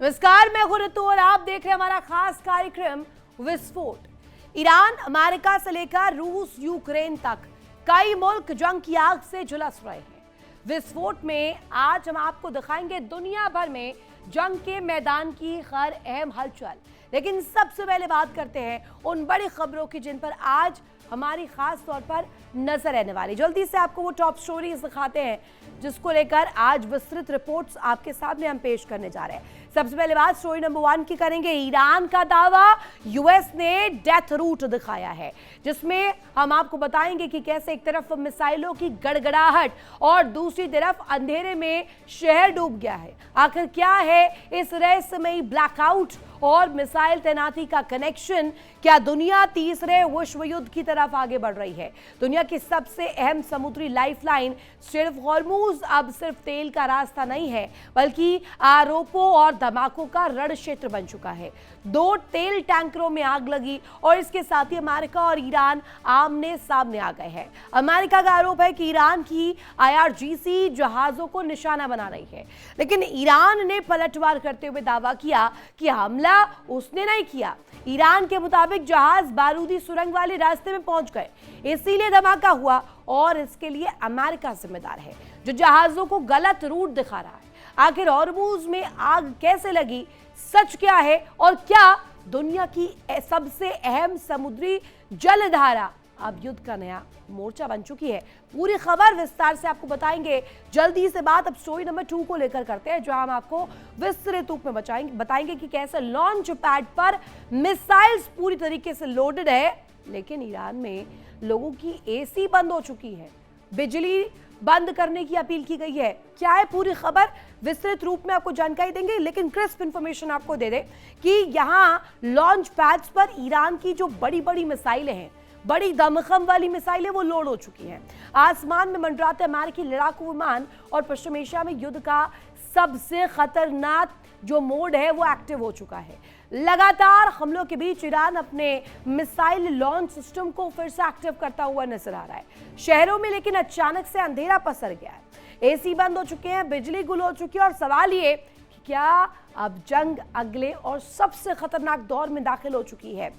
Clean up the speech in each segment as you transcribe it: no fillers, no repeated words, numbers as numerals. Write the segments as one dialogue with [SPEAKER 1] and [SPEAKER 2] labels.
[SPEAKER 1] नमस्कार, मैं हूं ऋतु और आप देख रहे हैं हमारा खास कार्यक्रम विस्फोट। ईरान, अमेरिका से लेकर रूस, यूक्रेन तक कई मुल्क जंग की आग से झुलस रहे हैं। विस्फोट में आज हम आपको दिखाएंगे दुनिया भर में जंग के मैदान की हर अहम हलचल। लेकिन सबसे पहले बात करते हैं उन बड़ी खबरों की जिन पर आज हमारी खास तौर पर नजर रहने वाली। जल्दी से आपको वो टॉप स्टोरीज दिखाते हैं जिसको लेकर आज विस्तृत रिपोर्ट्स आपके सामने हम पेश करने जा रहे हैं। सबसे पहले बात स्टोरी नंबर 1 की करेंगे। ईरान का दावा, यूएस ने डेथ रूट दिखाया है, जिसमें हम आपको बताएंगे कि कैसे एक तरफ मिसाइलों की गड़गड़ाहट और दूसरी तरफ अंधेरे में शहर डूब गया है। आखिर क्या है इस रहस्यमयी ब्लैकआउट और मिसाइल तैनाती का कनेक्शन? क्या दुनिया तीसरे विश्व युद्ध की तरफ आगे बढ़ रही है? दुनिया की सबसे अहम समुद्री लाइफलाइन सिर्फ हॉर्मूज अब सिर्फ तेल का रास्ता नहीं है, बल्कि आरोपों और धमाकों का रण क्षेत्र बन चुका है। 2 तेल टैंकरों में आग लगी और इसके साथ ही अमेरिका और ईरान आमने सामने आ गए हैं। अमेरिका का आरोप है कि ईरान की IRGC जहाजों को निशाना बना रही है, लेकिन ईरान ने पलटवार करते हुए दावा किया कि हमला उसने नहीं किया। ईरान के मुताबिक जहाज बारूदी सुरंग वाले रास्ते में पहुंच गए, इसीलिए धमाका हुआ और इसके लिए अमेरिका जिम्मेदार है, जो जहाजों को गलत रूट दिखा रहा है। आखिर हॉर्मूज में आग कैसे लगी, सच क्या है और क्या दुनिया की सबसे अहम समुद्री जलधारा अब युद्ध का नया मोर्चा बन चुकी है? पूरी खबर विस्तार से आपको बताएंगे। जल्दी से बात अब स्टोरी नंबर 2 को लेकर करते हैं, जहां हम आपको विस्तृत रूप में बताएंगे कि कैसे लॉन्च पैड पर मिसाइल्स पूरी तरीके से लोडेड है, लेकिन ईरान में लोगों की AC बंद हो चुकी है, बिजली बंद करने की अपील की गई है। क्या है पूरी खबर, विस्तृत रूप में आपको जानकारी देंगे, लेकिन क्रिस्प इंफॉर्मेशन आपको दे दे कि यहां लॉन्च पैड्स पर ईरान की जो बड़ी बड़ी मिसाइलें हैं, बड़ी दमखम वाली मिसाइलें, वो लोड हो चुकी हैं। आसमान में मंडराते अमेरिकी लड़ाकू विमान और पश्चिम एशिया में युद्ध का सबसे खतरनाक जो मोड है वो एक्टिव हो चुका है। लगातार हमलों के बीच ईरान अपने मिसाइल लॉन्च सिस्टम को फिर से एक्टिव करता हुआ नजर आ रहा है। शहरों में लेकिन अचानक से अंधेरा पसर गया है, AC बंद हो चुके हैं, बिजली गुल हो चुकी है और सवाल ये कि क्या अब जंग अगले और सबसे खतरनाक दौर में दाखिल हो चुकी है,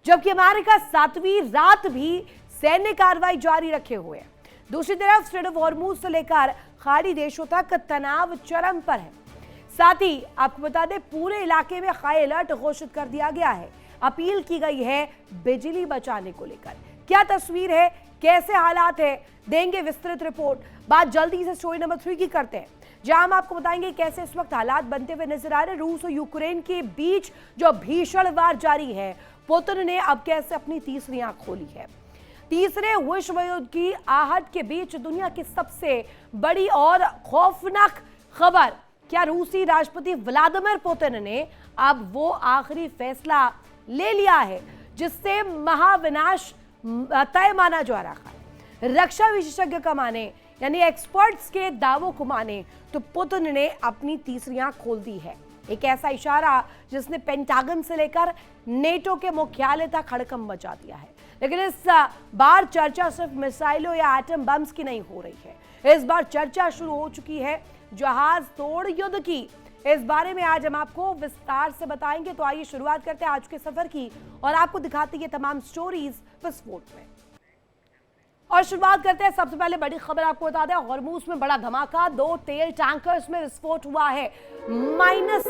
[SPEAKER 1] जबकि अमेरिका 7वीं रात भी सैन्य कार्रवाई जारी रखे हुए है। दूसरी तरफ स्ट्रेट ऑफ हॉर्मूज से लेकर खाड़ी देशों तक तनाव चरम पर है। साथ ही आपको बता दें, पूरे इलाके में हाई अलर्ट घोषित कर दिया गया है। अपील की गई है बिजली बचाने को लेकर। क्या तस्वीर है, कैसे हालात है, देंगे विस्तृत रिपोर्ट। बात जल्दी से स्टोरी नंबर 3 की करते हैं, जहां हम आपको बताएंगे कैसे इस वक्त हालात बनते हुए नजर आ रहे हैं। रूस और यूक्रेन के बीच जो भीषण वार जारी है, पुतिन ने अब कैसे अपनी तीसरी आंख खोली है। तीसरे विश्व युद्ध की आहट के बीच दुनिया की सबसे बड़ी और खौफनाक खबर, क्या रूसी राष्ट्रपति व्लादिमीर पुतिन ने अब वो आखिरी फैसला ले लिया है जिससे महाविनाश तय माना जा रहा है। रक्षा विशेषज्ञ का माने, यानी एक्सपर्ट्स के दावों को माने, तो पुतिन ने अपनी तीसरी आंख खोल दी है। एक ऐसा इशारा जिसने पेंटागन से लेकर नेटो के मुख्यालय तक हड़कंप मचा दिया है। लेकिन इस बार चर्चा सिर्फ मिसाइलों या एटम बम्स की नहीं हो रही है, इस बार चर्चा शुरू हो चुकी है जहाज तोड़ युद्ध की। इस बारे में आज हम आपको विस्तार से बताएंगे। तो आइए शुरुआत करते हैं आज के सफर की और आपको दिखाते हैं ये तमाम स्टोरीज विस्फोट में। और शुरुआत करते हैं, सबसे पहले बड़ी खबर आपको बता दें, हॉर्मूज में बड़ा धमाका, 2 तेल टैंकर्स में विस्फोट हुआ है। माइंस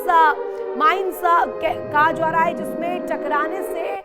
[SPEAKER 1] कहा जा रहा है, जिसमें टकराने से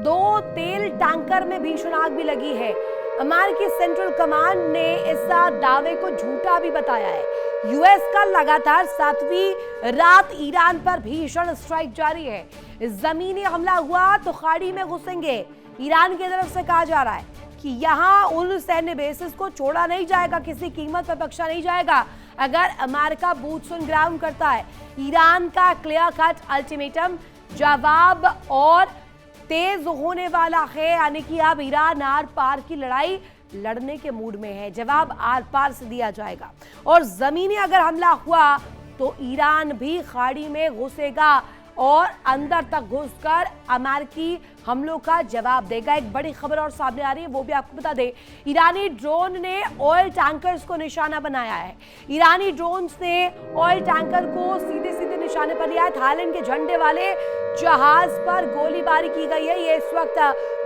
[SPEAKER 1] 2 तेल टैंकर में भीषण आग भी लगी है। अमेरिकी सेंट्रल कमांड ने इस दावे को झूठा भी बताया है। यूएस का लगातार 7वीं रात ईरान पर भीषण स्ट्राइक जारी है। जमीनी हमला हुआ तो खाड़ी में घुसेंगे। ईरान की तरफ से कहा जा रहा है कि यहां उन सैन्य बेसिस को छोड़ा नहीं जाएगा, किसी कीमत पर बख्शा नहीं जाएगा अगर अमेरिका बूट्स ऑन ग्राउंड करता है। ईरान का क्लियर कट अल्टीमेटम जवाब और तेज होने वाला है, यानी कि अब ईरान आर पार की लड़ाई लड़ने के मूड में है। जवाब आर पार से दिया जाएगा और जमीनी अगर हमला हुआ तो ईरान भी खाड़ी में घुसेगा और अंदर तक घुसकर अमेरिकी हमलों का जवाब देगा। एक बड़ी खबर और सामने आ रही है, वो भी आपको बता दें। ईरानी ड्रोन ने ऑयल टैंकर्स को निशाना बनाया है। ईरानी ड्रोन्स ने ऑयल टैंकर को सीधे सीधे निशाने पर लिया है। थाईलैंड के झंडे वाले जहाज पर गोलीबारी की गई है। ये इस वक्त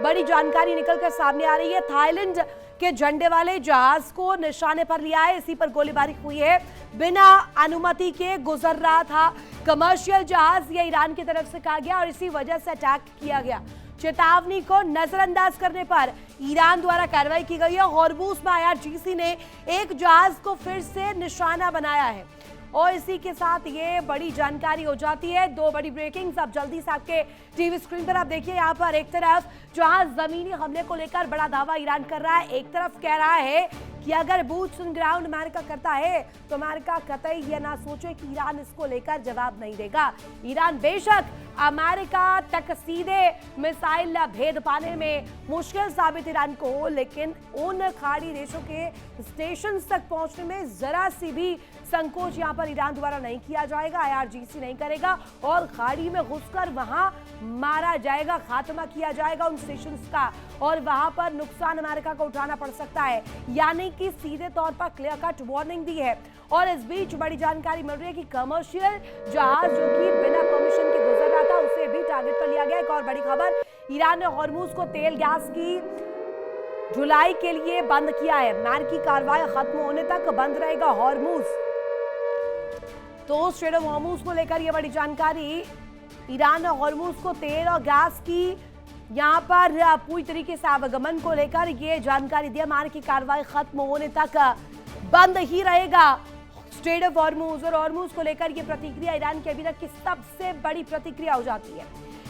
[SPEAKER 1] बड़ी जानकारी निकलकर सामने आ रही है। थाईलैंड के झंडे वाले जहाज को निशाने पर लिया है, इसी पर गोलीबारी हुई है। बिना अनुमति के गुजर रहा था कमर्शियल जहाज, ये ईरान की तरफ से कहा गया और इसी वजह से अटैक किया गया। चेतावनी को नजरअंदाज करने पर ईरान द्वारा कार्रवाई की गई है। हॉर्मूज में IRGC ने एक जहाज को फिर से निशाना बनाया है और इसी के साथ ये बड़ी जानकारी हो जाती है। दो बड़ी ब्रेकिंग्स अब जल्दी से आपके टीवी स्क्रीन पर आप देखिए। यहाँ पर एक तरफ जहां जमीनी हमले को लेकर बड़ा दावा ईरान कर रहा है, एक तरफ कह रहा है कि अगर बूट्स ऑन ग्राउंड अमेरिका करता है तो अमेरिका कतई ये ना सोचे कि ईरान इसको लेकर जवाब नहीं देगा। ईरान बेशक अमेरिका तक सीधे मिसाइल भेद पाने में मुश्किल साबित ईरान को हो, लेकिन उन खाड़ी देशों के स्टेशन तक पहुंचने में जरा सी भी संकोच यहां पर ईरान द्वारा नहीं किया जाएगा। IRGC नहीं करेगा और खाड़ी में घुसकर वहां मारा जाएगा, खात्मा किया जाएगा उन स्टेशंस का और वहां पर नुकसान अमेरिका को उठाना पड़ सकता है, यानी कि सीधे तौर पर क्लियर कट वार्निंग दी है। और इस बीच बड़ी जानकारी मिल रही है कि कमर्शियल जहाज जो कि बिना परमिशन के गुजर रहा था उसे भी टारगेट पर लिया गया। एक और बड़ी खबर, ईरान ने हॉर्मूज को तेल गैस की जुलाई के लिए बंद किया है। अमेरिकी कार्रवाई खत्म होने तक बंद रहेगा हॉर्मूज। तो स्ट्रेट ऑफ हॉर्मूज को लेकर यह बड़ी जानकारी, ईरान ने हॉर्मूज को तेल और गैस की यहां पर पूरी तरीके से आवागमन को लेकर यह जानकारी दी। अमेरिकी कार्रवाई खत्म होने तक बंद ही रहेगा स्ट्रेट ऑफ हॉर्मूज। और हॉर्मूज को लेकर यह प्रतिक्रिया ईरान की अभी तक की सबसे बड़ी प्रतिक्रिया हो जाती है।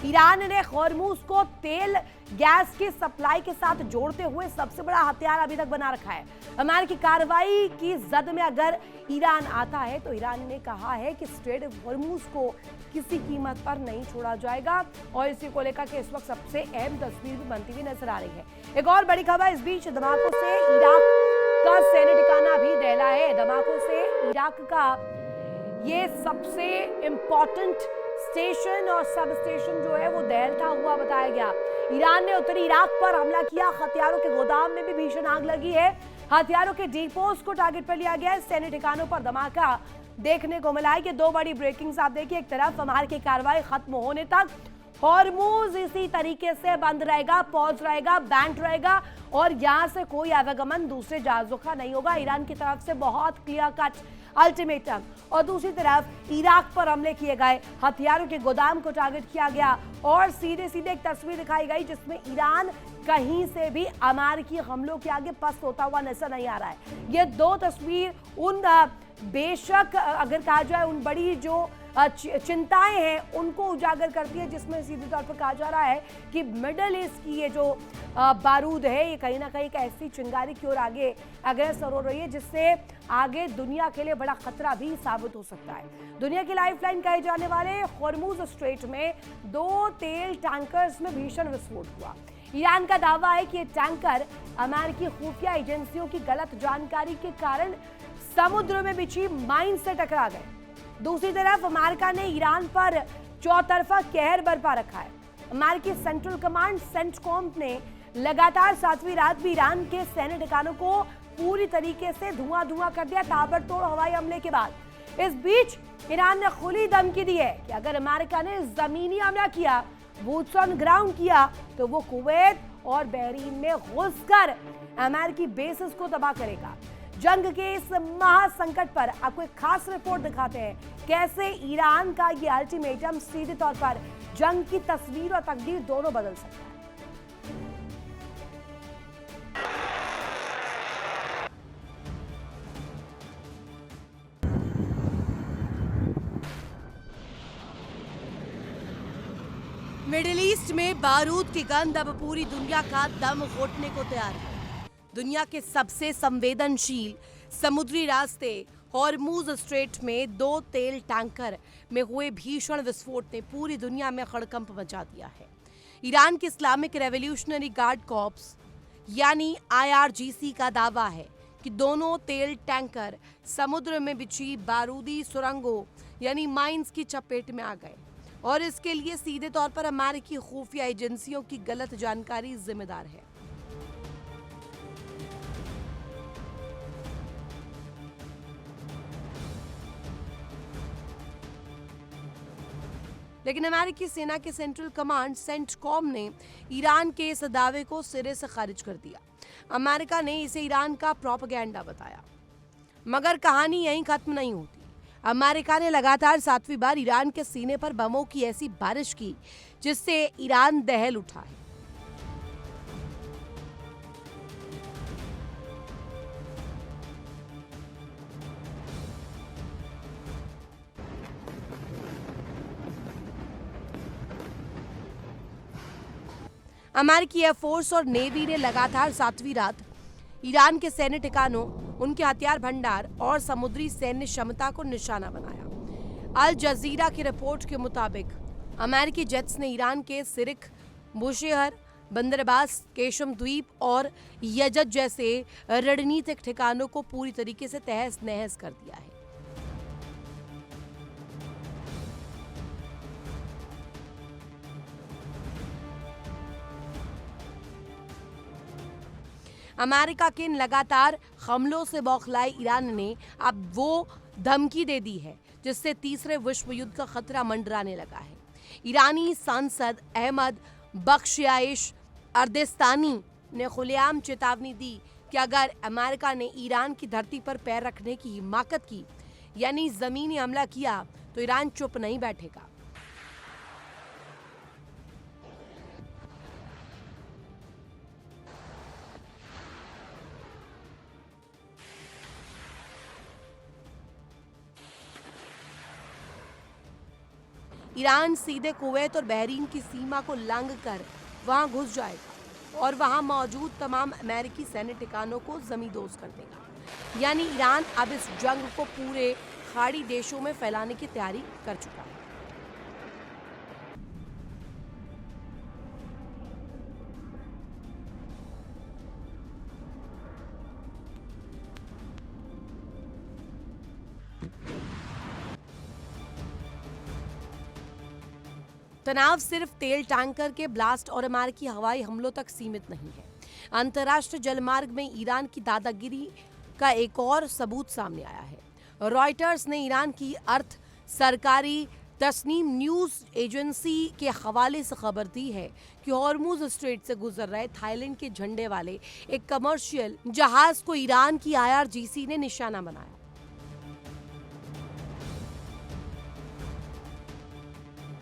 [SPEAKER 1] ईरान ने हॉर्मूज को तेल गैस की सप्लाई के साथ जोड़ते हुए सबसे बड़ा हथियार अभी तक बना रखा है। अमेरिकी कार्रवाई की जद में अगर ईरान आता है तो ईरान ने कहा है कि स्ट्रेट ऑफ हॉर्मूज को किसी कीमत पर नहीं छोड़ा जाएगा और इसी को लेकर के इस वक्त सबसे अहम तस्वीर भी बनती हुई नजर आ रही है। एक और बड़ी खबर, इस बीच धमाकों से इराक का सैन्य ठिकाना भी दहला है। धमाकों से इराक का ये सबसे इंपॉर्टेंट स्टेशन और सब स्टेशन जो है वो दहलता हुआ बताया गया। ईरान ने उत्तरी इराक पर हमला किया, हथियारों के गोदाम में भी भीषण आग लगी है। हथियारों के डिपोज को टारगेट पर लिया गया है। सैन्य ठिकानों पर धमाका देखने को मिला है कि दो बड़ी ब्रेकिंग्स आप देखिए। एक तरफ अमेरिकी कार्रवाई खत्म होने तक हॉर्मूज इसी तरीके से बंद रहेगा, पॉज रहेगा, बैंड रहेगा और यहां से कोई आवागमन दूसरे जहाजों का नहीं होगा। ईरान की तरफ से बहुत क्लियर कट अल्टीमेटम। और दूसरी तरफ इराक पर हमले किए गए, हथियारों के गोदाम को टारगेट किया गया और सीधे सीधे एक तस्वीर दिखाई गई जिसमें ईरान कहीं से भी अमेरिकी हमलों के आगे पस्त होता हुआ नजर नहीं आ रहा है। ये दो तस्वीर उन बेशक अगर कहा जाए उन बड़ी जो चिंताएं हैं उनको उजागर करती है, जिसमें सीधे तौर पर कहा जा रहा है कि मिडल ईस्ट की ये जो बारूद है ये कहीं ना कहीं एक ऐसी चिंगारी की ओर आगे अग्रसर हो रही है जिससे आगे दुनिया के लिए बड़ा खतरा भी साबित हो सकता है। दुनिया की लाइफलाइन कहे जाने वाले हॉर्मूज स्ट्रेट में दो तेल टैंकर्स में भीषण विस्फोट हुआ। ईरान का दावा है कि ये टैंकर अमेरिकी खुफिया एजेंसियों की गलत जानकारी के कारण समुद्र में बिछी माइन से टकरा गए। दूसरी तरफ अमेरिका ने ईरान पर चौतरफा कहर बरपा रखा है। अमेरिकी सेंट्रल कमांड सेंटकॉम ने लगातार 7वीं रात भी ईरान के सैन्य ठिकानों को पूरी तरीके से धुआं कर दिया ताबड़तोड़ हवाई हमले के बाद। इस बीच ईरान ने खुली धमकी दी है कि अगर अमेरिका ने जमीनी हमला किया, बूट्स ऑन ग्राउंड किया, तो वो कुवैत और बहरीन में घुसकर अमेरिकी बेसिस को तबाह करेगा। जंग के इस महासंकट पर आपको एक खास रिपोर्ट दिखाते हैं कैसे ईरान का ये अल्टीमेटम सीधे तौर पर जंग की तस्वीर और तकदीर दोनों बदल सकता है। मिडिल ईस्ट में बारूद की गंध अब पूरी दुनिया का दम घोटने को तैयार है। दुनिया के सबसे संवेदनशील समुद्री रास्ते हॉर्मूज स्ट्रेट में दो तेल टैंकर में हुए भीषण विस्फोट ने पूरी दुनिया में हड़कंप मचा दिया है। ईरान के इस्लामिक रेवोल्यूशनरी गार्ड कॉर्प्स यानी IRGC का दावा है कि दोनों तेल टैंकर समुद्र में बिछी बारूदी सुरंगों यानी माइंस की चपेट में आ गए और इसके लिए सीधे तौर पर अमेरिकी खुफिया एजेंसियों की गलत जानकारी जिम्मेदार है। लेकिन अमेरिकी सेना के सेंट्रल कमांड सेंटकॉम ने ईरान के इस दावे को सिरे से खारिज कर दिया। अमेरिका ने इसे ईरान का प्रोपेगेंडा बताया। मगर कहानी यहीं खत्म नहीं होती। अमेरिका ने लगातार 7वीं बार ईरान के सीने पर बमों की ऐसी बारिश की जिससे ईरान दहल उठा है। अमेरिकी एयरफोर्स और नेवी ने लगातार 7वीं रात ईरान के सैन्य ठिकानों, उनके हथियार भंडार और समुद्री सैन्य क्षमता को निशाना बनाया। अल जजीरा की रिपोर्ट के मुताबिक अमेरिकी जेट्स ने ईरान के सिरिक, बुशेहर, बंदरबास, केशम द्वीप और यजद जैसे रणनीतिक ठिकानों को पूरी तरीके से तहस नहस कर दिया है। अमेरिका के इन लगातार हमलों से बौखलाए ईरान ने अब वो धमकी दे दी है जिससे तीसरे विश्व युद्ध का खतरा मंडराने लगा है। ईरानी सांसद अहमद बख्शियाइश अर्देस्तानी ने खुलेआम चेतावनी दी कि अगर अमेरिका ने ईरान की धरती पर पैर रखने की हिमाकत की, यानी जमीनी हमला किया, तो ईरान चुप नहीं बैठेगा। ईरान सीधे कुवैत और बहरीन की सीमा को लांघकर वहां घुस जाएगा और वहां मौजूद तमाम अमेरिकी सैन्य ठिकानों को जमींदोज कर देगा। यानी ईरान अब इस जंग को पूरे खाड़ी देशों में फैलाने की तैयारी कर चुका है। तनाव सिर्फ तेल टैंकर के ब्लास्ट और अमेरिकी हवाई हमलों तक सीमित नहीं है। अंतर्राष्ट्रीय जलमार्ग में ईरान की दादागिरी का एक और सबूत सामने आया है। रॉयटर्स ने ईरान की अर्थ सरकारी तस्नीम न्यूज एजेंसी के हवाले से खबर दी है कि हॉर्मुज स्ट्रेट से गुजर रहे थाईलैंड के झंडे वाले एक कमर्शियल जहाज को ईरान की IRGC ने निशाना बनाया।